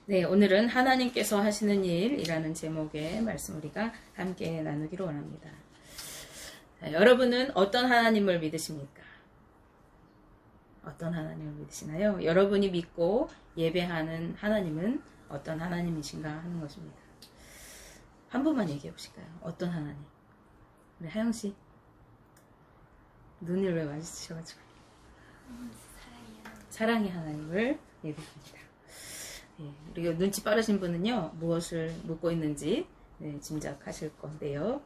네, 오늘은 하나님께서 하시는 일이라는 제목의 말씀 우리가 함께 나누기로 원합니다. 자, 여러분은 어떤 하나님을 믿으십니까? 어떤 하나님을 믿으시나요? 여러분이 믿고 예배하는 하나님은 어떤 하나님이신가 하는 것입니다. 한 번만 얘기해 보실까요? 어떤 하나님? 우리 하영씨 눈을 왜 마주치셔가지고 사랑의 하나님을 예배합니다. 네, 그리고 눈치 빠르신 분은요, 무엇을 묻고 있는지 짐작하실 건데요.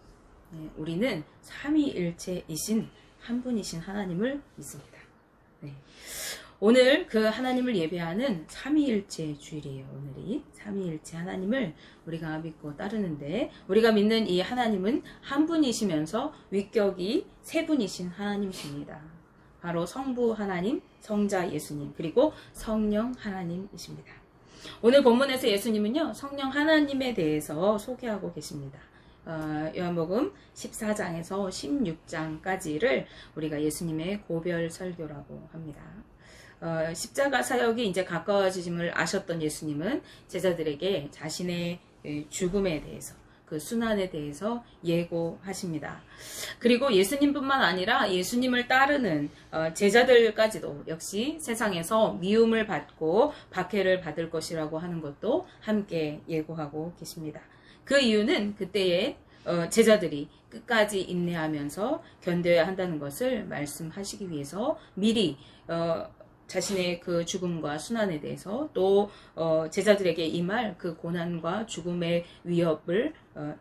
네, 우리는 삼위일체이신 한 분이신 하나님을 믿습니다. 네. 오늘 그 하나님을 예배하는 삼위일체 주일이에요. 오늘이 삼위일체 하나님을 우리가 믿고 따르는데, 우리가 믿는 이 하나님은 한 분이시면서 위격이 세 분이신 하나님이십니다. 바로 성부 하나님, 성자 예수님, 그리고 성령 하나님이십니다. 오늘 본문에서 예수님은요, 성령 하나님에 대해서 소개하고 계십니다. 요한복음 14장에서 16장까지를 우리가 예수님의 고별 설교라고 합니다. 십자가 사역이 이제 가까워짐을 아셨던 예수님은 제자들에게 자신의 죽음에 대해서, 그 순환에 대해서 예고하십니다. 그리고 예수님뿐만 아니라 예수님을 따르는 제자들까지도 역시 세상에서 미움을 받고 박해를 받을 것이라고 하는 것도 함께 예고하고 계십니다. 그 이유는 그때의 제자들이 끝까지 인내하면서 견뎌야 한다는 것을 말씀하시기 위해서 미리 자신의 그 죽음과 순환에 대해서 또 제자들에게 임할 그 고난과 죽음의 위협을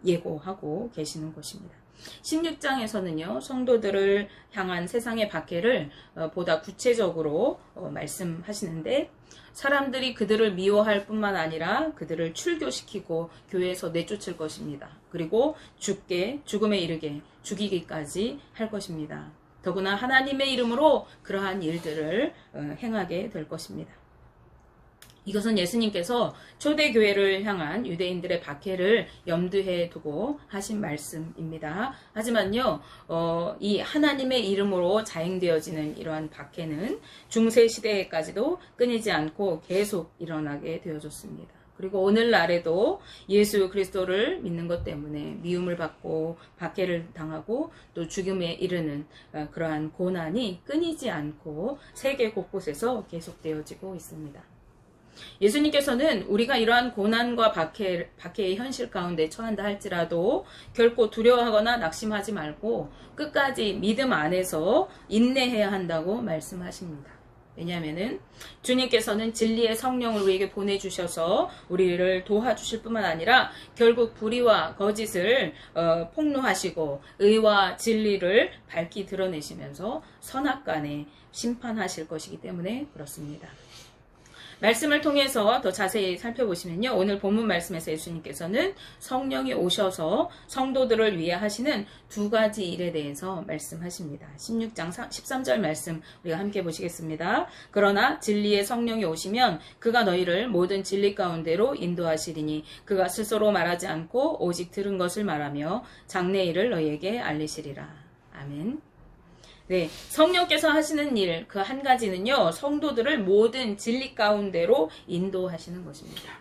예고하고 계시는 것입니다. 16장에서는요, 성도들을 향한 세상의 박해를 보다 구체적으로 말씀하시는데, 사람들이 그들을 미워할 뿐만 아니라 그들을 출교시키고 교회에서 내쫓을 것입니다. 그리고 죽음에 이르게 죽이기까지 할 것입니다. 더구나 하나님의 이름으로 그러한 일들을 행하게 될 것입니다. 이것은 예수님께서 초대교회를 향한 유대인들의 박해를 염두에 두고 하신 말씀입니다. 하지만요, 이 하나님의 이름으로 자행되어지는 이러한 박해는 중세시대에까지도 끊이지 않고 계속 일어나게 되어졌습니다. 그리고 오늘날에도 예수 그리스도를 믿는 것 때문에 미움을 받고 박해를 당하고 또 죽음에 이르는 그러한 고난이 끊이지 않고 세계 곳곳에서 계속되어지고 있습니다. 예수님께서는 우리가 이러한 고난과 박해의 현실 가운데 처한다 할지라도 결코 두려워하거나 낙심하지 말고 끝까지 믿음 안에서 인내해야 한다고 말씀하십니다. 왜냐하면은 주님께서는 진리의 성령을 우리에게 보내주셔서 우리를 도와주실 뿐만 아니라 결국 불의와 거짓을 폭로하시고 의와 진리를 밝히 드러내시면서 선악간에 심판하실 것이기 때문에 그렇습니다. 말씀을 통해서 더 자세히 살펴보시면요, 오늘 본문 말씀에서 예수님께서는 성령이 오셔서 성도들을 위해 하시는 두 가지 일에 대해서 말씀하십니다. 16장 13절 말씀 우리가 함께 보시겠습니다. 그러나 진리의 성령이 오시면 그가 너희를 모든 진리 가운데로 인도하시리니 그가 스스로 말하지 않고 오직 들은 것을 말하며 장래 일을 너희에게 알리시리라. 아멘. 네, 성령께서 하시는 일, 그 한 가지는요, 성도들을 모든 진리 가운데로 인도하시는 것입니다.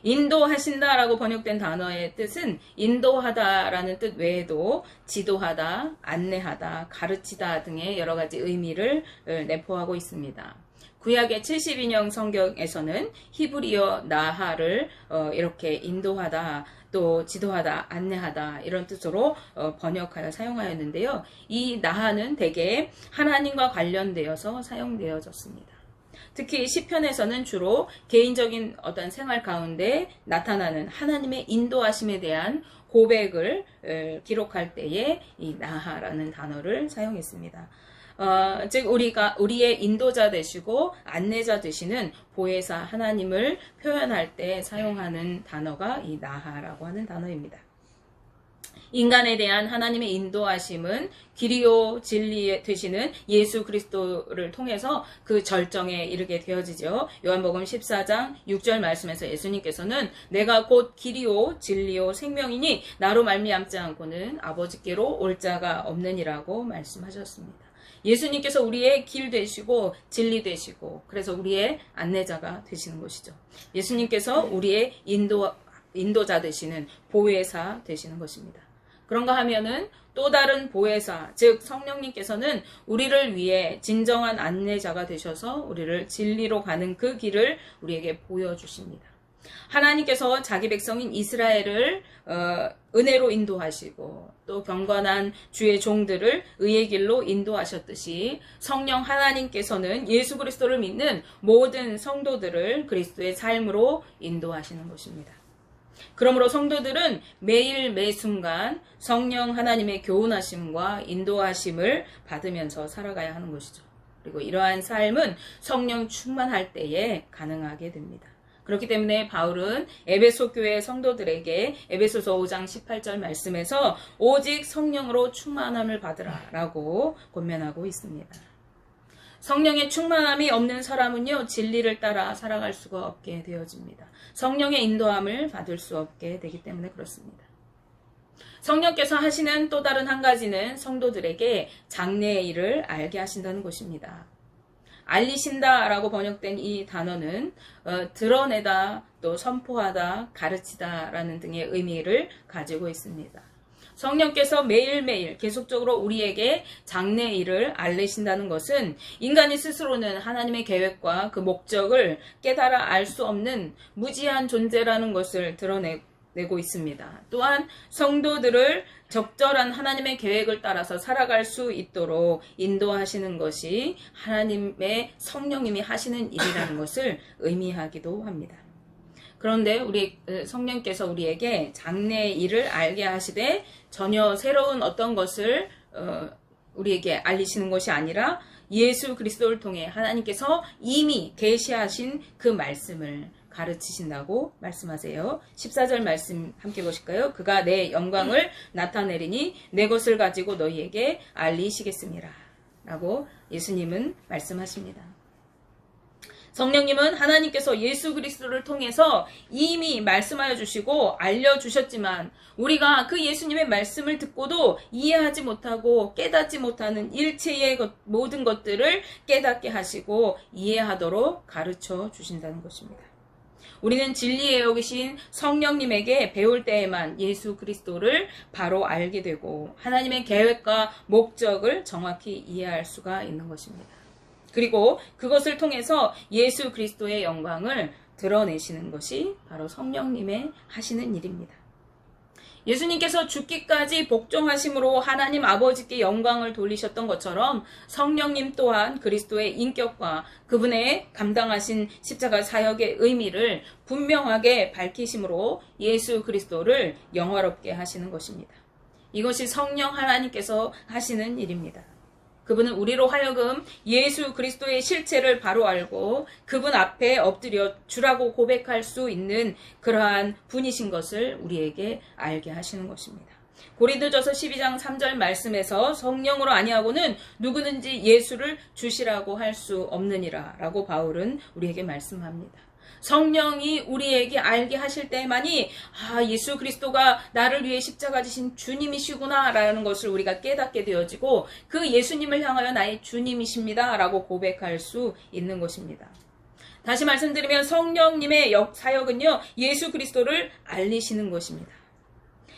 인도하신다라고 번역된 단어의 뜻은 인도하다라는 뜻 외에도 지도하다, 안내하다, 가르치다 등의 여러 가지 의미를 내포하고 있습니다. 구약의 72년 성경에서는 히브리어 나하를 이렇게 인도하다, 또 지도하다, 안내하다 이런 뜻으로 번역하여 사용하였는데요. 이 나하는 대개 하나님과 관련되어서 사용되어졌습니다. 특히 시편에서는 주로 개인적인 어떤 생활 가운데 나타나는 하나님의 인도하심에 대한 고백을 기록할 때에 이 나하라는 단어를 사용했습니다. 즉 우리의 인도자 되시고 안내자 되시는 보혜사 하나님을 표현할 때 사용하는 단어가 이 나하라고 하는 단어입니다. 인간에 대한 하나님의 인도하심은 길이요 진리 되시는 예수 그리스도를 통해서 그 절정에 이르게 되어지죠. 요한복음 14장 6절 말씀에서 예수님께서는 내가 곧 길이요 진리요 생명이니 나로 말미암지 않고는 아버지께로 올 자가 없느니라고 말씀하셨습니다. 예수님께서 우리의 길 되시고 진리 되시고 그래서 우리의 안내자가 되시는 것이죠. 예수님께서 우리의 인도자 되시는 보혜사 되시는 것입니다. 그런가 하면은 또 다른 보혜사, 즉 성령님께서는 우리를 위해 진정한 안내자가 되셔서 우리를 진리로 가는 그 길을 우리에게 보여주십니다. 하나님께서 자기 백성인 이스라엘을 은혜로 인도하시고 또 경건한 주의 종들을 의의 길로 인도하셨듯이 성령 하나님께서는 예수 그리스도를 믿는 모든 성도들을 그리스도의 삶으로 인도하시는 것입니다. 그러므로 성도들은 매일 매순간 성령 하나님의 교훈하심과 인도하심을 받으면서 살아가야 하는 것이죠. 그리고 이러한 삶은 성령 충만할 때에 가능하게 됩니다. 그렇기 때문에 바울은 에베소 교회 성도들에게 에베소서 5장 18절 말씀에서 오직 성령으로 충만함을 받으라 라고 권면하고 있습니다. 성령의 충만함이 없는 사람은요, 진리를 따라 살아갈 수가 없게 되어집니다. 성령의 인도함을 받을 수 없게 되기 때문에 그렇습니다. 성령께서 하시는 또 다른 한 가지는 성도들에게 장래의 일을 알게 하신다는 것입니다. 알리신다 라고 번역된 이 단어는 드러내다, 또 선포하다, 가르치다 라는 등의 의미를 가지고 있습니다. 성령께서 매일매일 계속적으로 우리에게 장래의 일을 알리신다는 것은 인간이 스스로는 하나님의 계획과 그 목적을 깨달아 알 수 없는 무지한 존재라는 것을 드러내고 있습니다. 또한 성도들을 적절한 하나님의 계획을 따라서 살아갈 수 있도록 인도하시는 것이 하나님의 성령님이 하시는 일이라는 것을 의미하기도 합니다. 그런데 우리 성령께서 우리에게 장래의 일을 알게 하시되 전혀 새로운 어떤 것을 우리에게 알리시는 것이 아니라 예수 그리스도를 통해 하나님께서 이미 계시하신 그 말씀을 가르치신다고 말씀하세요. 14절 말씀 함께 보실까요? 그가 내 영광을 나타내리니 내 것을 가지고 너희에게 알리시겠습니다. 라고 예수님은 말씀하십니다. 성령님은 하나님께서 예수 그리스도를 통해서 이미 말씀하여 주시고 알려주셨지만 우리가 그 예수님의 말씀을 듣고도 이해하지 못하고 깨닫지 못하는 일체의 모든 것들을 깨닫게 하시고 이해하도록 가르쳐 주신다는 것입니다. 우리는 진리에 여기신 성령님에게 배울 때에만 예수 그리스도를 바로 알게 되고 하나님의 계획과 목적을 정확히 이해할 수가 있는 것입니다. 그리고 그것을 통해서 예수 그리스도의 영광을 드러내시는 것이 바로 성령님의 하시는 일입니다. 예수님께서 죽기까지 복종하심으로 하나님 아버지께 영광을 돌리셨던 것처럼 성령님 또한 그리스도의 인격과 그분의 감당하신 십자가 사역의 의미를 분명하게 밝히심으로 예수 그리스도를 영화롭게 하시는 것입니다. 이것이 성령 하나님께서 하시는 일입니다. 그분은 우리로 하여금 예수 그리스도의 실체를 바로 알고 그분 앞에 엎드려 주라고 고백할 수 있는 그러한 분이신 것을 우리에게 알게 하시는 것입니다. 고린도전서 12장 3절 말씀에서 성령으로 아니하고는 누구든지 예수를 주시라고 할 수 없느니라 라고 바울은 우리에게 말씀합니다. 성령이 우리에게 알게 하실 때만이 예수 그리스도가 나를 위해 십자가 지신 주님이시구나 라는 것을 우리가 깨닫게 되어지고 그 예수님을 향하여 나의 주님이십니다 라고 고백할 수 있는 것입니다. 다시 말씀드리면 성령님의 사역은요, 예수 그리스도를 알리시는 것입니다.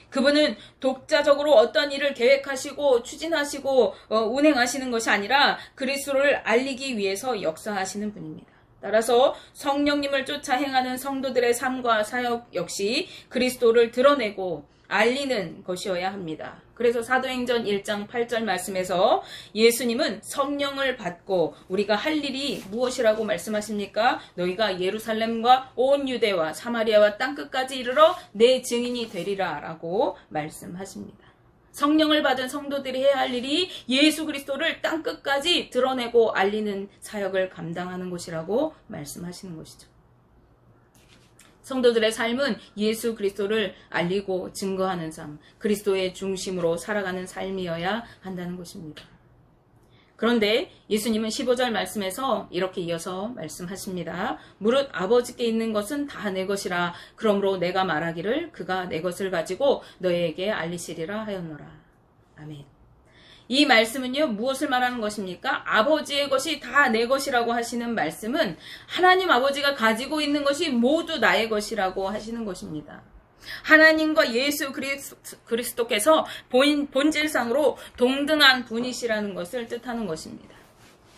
그분은 독자적으로 어떤 일을 계획하시고 추진하시고 운행하시는 것이 아니라 그리스도를 알리기 위해서 역사하시는 분입니다. 따라서 성령님을 쫓아 행하는 성도들의 삶과 사역 역시 그리스도를 드러내고 알리는 것이어야 합니다. 그래서 사도행전 1장 8절 말씀에서 예수님은 성령을 받고 우리가 할 일이 무엇이라고 말씀하십니까? 너희가 예루살렘과 온 유대와 사마리아와 땅끝까지 이르러 내 증인이 되리라 라고 말씀하십니다. 성령을 받은 성도들이 해야 할 일이 예수 그리스도를 땅끝까지 드러내고 알리는 사역을 감당하는 것이라고 말씀하시는 것이죠. 성도들의 삶은 예수 그리스도를 알리고 증거하는 삶, 그리스도의 중심으로 살아가는 삶이어야 한다는 것입니다. 그런데 예수님은 15절 말씀에서 이렇게 이어서 말씀하십니다. 무릇 아버지께 있는 것은 다 내 것이라. 그러므로 내가 말하기를 그가 내 것을 가지고 너희에게 알리시리라 하였노라. 아멘. 이 말씀은요, 무엇을 말하는 것입니까? 아버지의 것이 다 내 것이라고 하시는 말씀은 하나님 아버지가 가지고 있는 것이 모두 나의 것이라고 하시는 것입니다. 하나님과 예수 그리스도께서 본질상으로 동등한 분이시라는 것을 뜻하는 것입니다.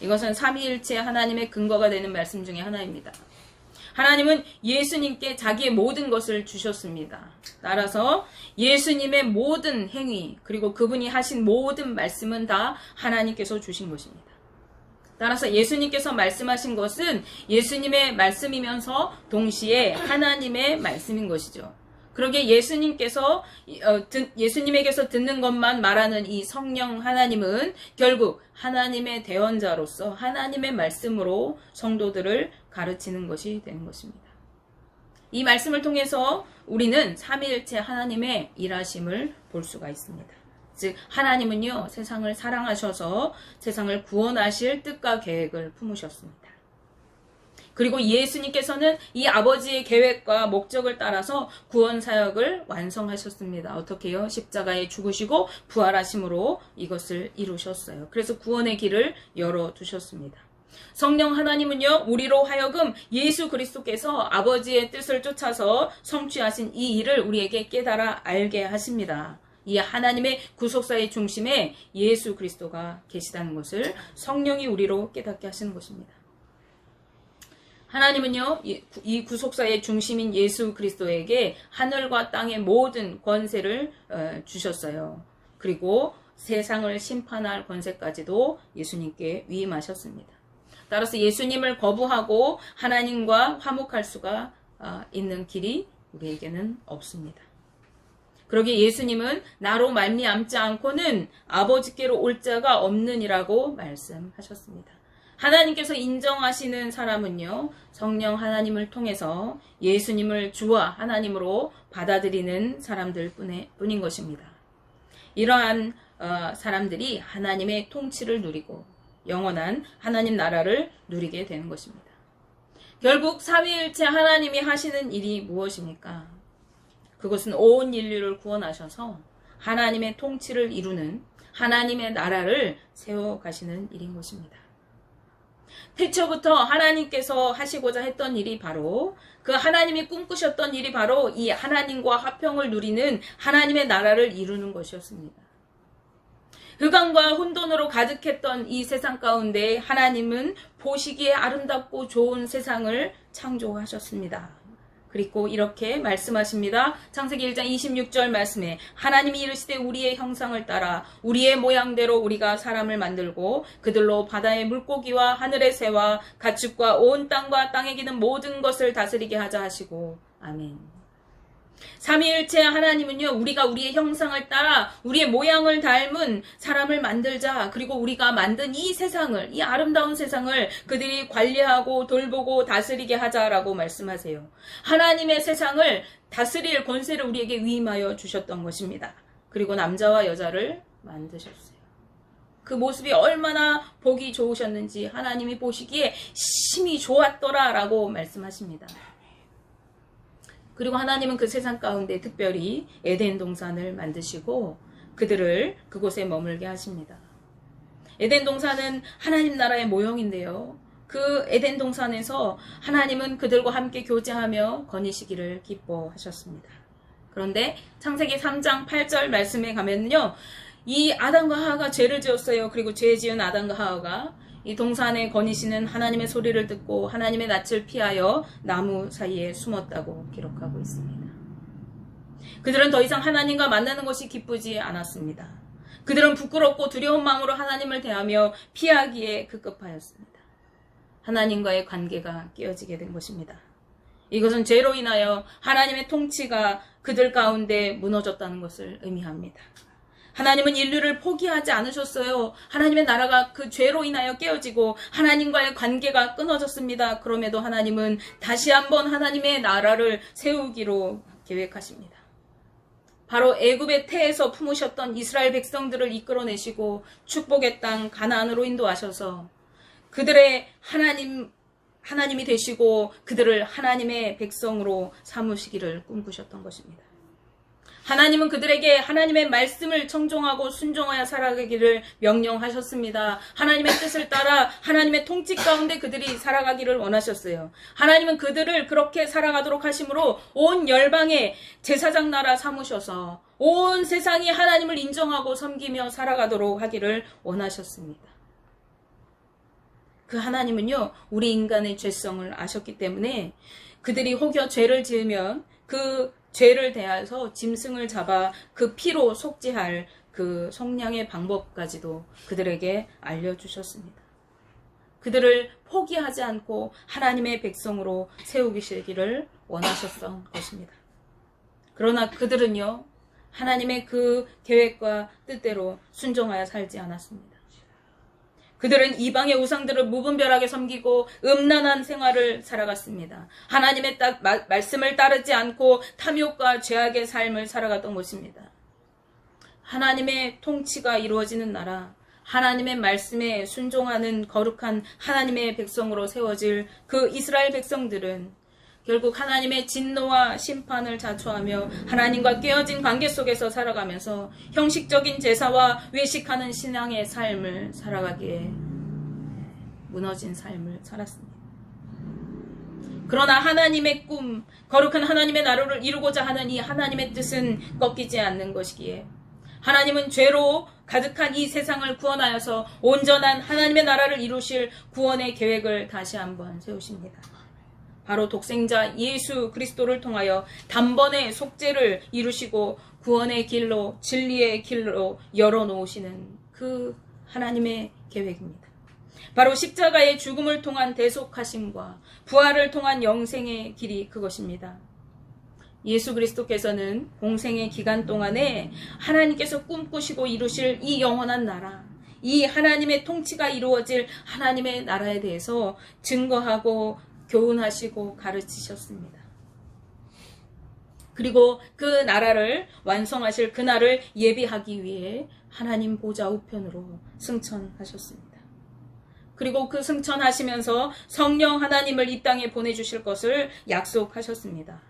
이것은 삼위일체 하나님의 근거가 되는 말씀 중에 하나입니다. 하나님은 예수님께 자기의 모든 것을 주셨습니다. 따라서 예수님의 모든 행위, 그리고 그분이 하신 모든 말씀은 다 하나님께서 주신 것입니다. 따라서 예수님께서 말씀하신 것은 예수님의 말씀이면서 동시에 하나님의 말씀인 것이죠. 그러기에 예수님에게서 듣는 것만 말하는 이 성령 하나님은 결국 하나님의 대언자로서 하나님의 말씀으로 성도들을 가르치는 것이 되는 것입니다. 이 말씀을 통해서 우리는 삼위일체 하나님의 일하심을 볼 수가 있습니다. 즉 하나님은요, 세상을 사랑하셔서 세상을 구원하실 뜻과 계획을 품으셨습니다. 그리고 예수님께서는 이 아버지의 계획과 목적을 따라서 구원 사역을 완성하셨습니다. 어떻게요? 십자가에 죽으시고 부활하심으로 이것을 이루셨어요. 그래서 구원의 길을 열어두셨습니다. 성령 하나님은요, 우리로 하여금 예수 그리스도께서 아버지의 뜻을 쫓아서 성취하신 이 일을 우리에게 깨달아 알게 하십니다. 이 하나님의 구속사의 중심에 예수 그리스도가 계시다는 것을 성령이 우리로 깨닫게 하시는 것입니다. 하나님은요, 이 구속사의 중심인 예수 그리스도에게 하늘과 땅의 모든 권세를 주셨어요. 그리고 세상을 심판할 권세까지도 예수님께 위임하셨습니다. 따라서 예수님을 거부하고 하나님과 화목할 수가 있는 길이 우리에게는 없습니다. 그러기에 예수님은 나로 말미암지 않고는 아버지께로 올 자가 없느니라고 말씀하셨습니다. 하나님께서 인정하시는 사람은요, 성령 하나님을 통해서 예수님을 주와 하나님으로 받아들이는 사람들 뿐인 것입니다. 이러한 사람들이 하나님의 통치를 누리고 영원한 하나님 나라를 누리게 되는 것입니다. 결국 삼위일체 하나님이 하시는 일이 무엇입니까? 그것은 온 인류를 구원하셔서 하나님의 통치를 이루는 하나님의 나라를 세워가시는 일인 것입니다. 태초부터 하나님께서 하시고자 했던 일이 바로 그 하나님이 꿈꾸셨던 일이 바로 이 하나님과 화평을 누리는 하나님의 나라를 이루는 것이었습니다. 흑암과 혼돈으로 가득했던 이 세상 가운데 하나님은 보시기에 아름답고 좋은 세상을 창조하셨습니다. 그리고 이렇게 말씀하십니다. 창세기 1장 26절 말씀에 하나님이 이르시되 우리의 형상을 따라 우리의 모양대로 우리가 사람을 만들고 그들로 바다의 물고기와 하늘의 새와 가축과 온 땅과 땅에 기는 모든 것을 다스리게 하자 하시고 아멘. 삼위일체 하나님은요, 우리가 우리의 형상을 따라 우리의 모양을 닮은 사람을 만들자. 그리고 우리가 만든 이 세상을, 이 아름다운 세상을 그들이 관리하고 돌보고 다스리게 하자라고 말씀하세요. 하나님의 세상을 다스릴 권세를 우리에게 위임하여 주셨던 것입니다. 그리고 남자와 여자를 만드셨어요. 그 모습이 얼마나 보기 좋으셨는지 하나님이 보시기에 심히 좋았더라라고 말씀하십니다. 그리고 하나님은 그 세상 가운데 특별히 에덴 동산을 만드시고 그들을 그곳에 머물게 하십니다. 에덴 동산은 하나님 나라의 모형인데요. 그 에덴 동산에서 하나님은 그들과 함께 교제하며 거니시기를 기뻐하셨습니다. 그런데 창세기 3장 8절 말씀에 가면요, 이 아담과 하와가 죄를 지었어요. 그리고 죄 지은 아담과 하와가 이 동산에 거니시는 하나님의 소리를 듣고 하나님의 낯을 피하여 나무 사이에 숨었다고 기록하고 있습니다. 그들은 더 이상 하나님과 만나는 것이 기쁘지 않았습니다. 그들은 부끄럽고 두려운 마음으로 하나님을 대하며 피하기에 급급하였습니다. 하나님과의 관계가 깨어지게 된 것입니다. 이것은 죄로 인하여 하나님의 통치가 그들 가운데 무너졌다는 것을 의미합니다. 하나님은 인류를 포기하지 않으셨어요. 하나님의 나라가 그 죄로 인하여 깨어지고 하나님과의 관계가 끊어졌습니다. 그럼에도 하나님은 다시 한번 하나님의 나라를 세우기로 계획하십니다. 바로 애굽의 태에서 품으셨던 이스라엘 백성들을 이끌어내시고 축복의 땅 가나안으로 인도하셔서 그들의 하나님이 되시고 그들을 하나님의 백성으로 삼으시기를 꿈꾸셨던 것입니다. 하나님은 그들에게 하나님의 말씀을 청종하고 순종하여 살아가기를 명령하셨습니다. 하나님의 뜻을 따라 하나님의 통치 가운데 그들이 살아가기를 원하셨어요. 하나님은 그들을 그렇게 살아가도록 하심으로 온 열방의 제사장 나라 삼으셔서 온 세상이 하나님을 인정하고 섬기며 살아가도록 하기를 원하셨습니다. 그 하나님은요, 우리 인간의 죄성을 아셨기 때문에 그들이 혹여 죄를 지으면 그 죄를 대하여서 짐승을 잡아 그 피로 속죄할 그 속량의 방법까지도 그들에게 알려주셨습니다. 그들을 포기하지 않고 하나님의 백성으로 세우시기를 원하셨던 것입니다. 그러나 그들은요, 하나님의 그 계획과 뜻대로 순종하여 살지 않았습니다. 그들은 이방의 우상들을 무분별하게 섬기고 음란한 생활을 살아갔습니다. 하나님의 말씀을 따르지 않고 탐욕과 죄악의 삶을 살아갔던 것입니다. 하나님의 통치가 이루어지는 나라, 하나님의 말씀에 순종하는 거룩한 하나님의 백성으로 세워질 그 이스라엘 백성들은 결국 하나님의 진노와 심판을 자초하며 하나님과 깨어진 관계 속에서 살아가면서 형식적인 제사와 외식하는 신앙의 삶을 살아가기에 무너진 삶을 살았습니다. 그러나 하나님의 꿈, 거룩한 하나님의 나라를 이루고자 하는 이 하나님의 뜻은 꺾이지 않는 것이기에 하나님은 죄로 가득한 이 세상을 구원하여서 온전한 하나님의 나라를 이루실 구원의 계획을 다시 한번 세우십니다. 바로 독생자 예수 그리스도를 통하여 단번에 속죄를 이루시고 구원의 길로 진리의 길로 열어놓으시는 그 하나님의 계획입니다. 바로 십자가의 죽음을 통한 대속하심과 부활을 통한 영생의 길이 그것입니다. 예수 그리스도께서는 공생의 기간 동안에 하나님께서 꿈꾸시고 이루실 이 영원한 나라, 이 하나님의 통치가 이루어질 하나님의 나라에 대해서 증거하고 교훈하시고 가르치셨습니다. 그리고 그 나라를 완성하실 그날을 예비하기 위해 하나님 보좌 우편으로 승천하셨습니다. 그리고 그 승천하시면서 성령 하나님을 이 땅에 보내주실 것을 약속하셨습니다.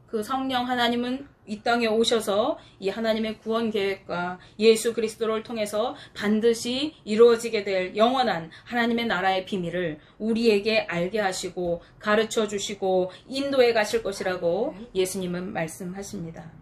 그 성령 하나님은 이 땅에 오셔서 이 하나님의 구원 계획과 예수 그리스도를 통해서 반드시 이루어지게 될 영원한 하나님의 나라의 비밀을 우리에게 알게 하시고 가르쳐 주시고 인도해 가실 것이라고 예수님은 말씀하십니다.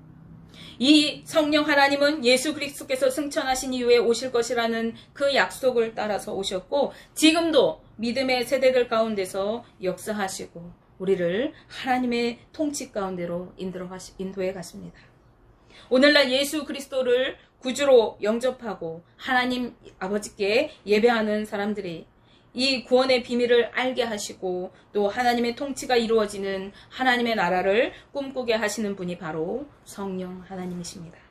이 성령 하나님은 예수 그리스도께서 승천하신 이후에 오실 것이라는 그 약속을 따라서 오셨고 지금도 믿음의 세대들 가운데서 역사하시고 우리를 하나님의 통치 가운데로 인도해 가십니다. 오늘날 예수 그리스도를 구주로 영접하고 하나님 아버지께 예배하는 사람들이 이 구원의 비밀을 알게 하시고 또 하나님의 통치가 이루어지는 하나님의 나라를 꿈꾸게 하시는 분이 바로 성령 하나님이십니다.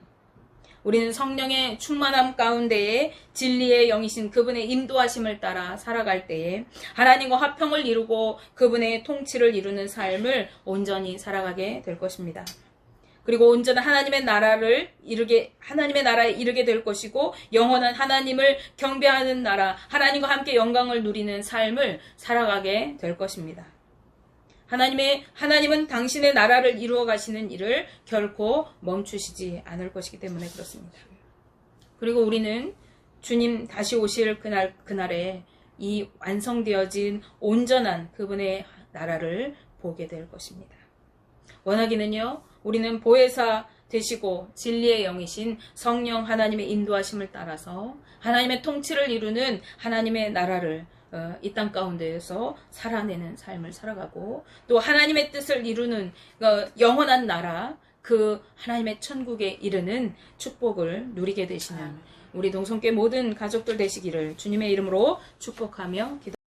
우리는 성령의 충만함 가운데에 진리의 영이신 그분의 인도하심을 따라 살아갈 때에 하나님과 화평을 이루고 그분의 통치를 이루는 삶을 온전히 살아가게 될 것입니다. 그리고 온전한 하나님의 나라에 이르게 될 것이고 영원한 하나님을 경배하는 나라, 하나님과 함께 영광을 누리는 삶을 살아가게 될 것입니다. 하나님은 당신의 나라를 이루어 가시는 일을 결코 멈추시지 않을 것이기 때문에 그렇습니다. 그리고 우리는 주님 다시 오실 그날에 이 완성되어진 온전한 그분의 나라를 보게 될 것입니다. 원하기는요, 우리는 보혜사 되시고 진리의 영이신 성령 하나님의 인도하심을 따라서 하나님의 통치를 이루는 하나님의 나라를 이 땅 가운데에서 살아내는 삶을 살아가고 또 하나님의 뜻을 이루는 영원한 나라, 그 하나님의 천국에 이르는 축복을 누리게 되시는 우리 동성교회 모든 가족들 되시기를 주님의 이름으로 축복하며 기도합니다.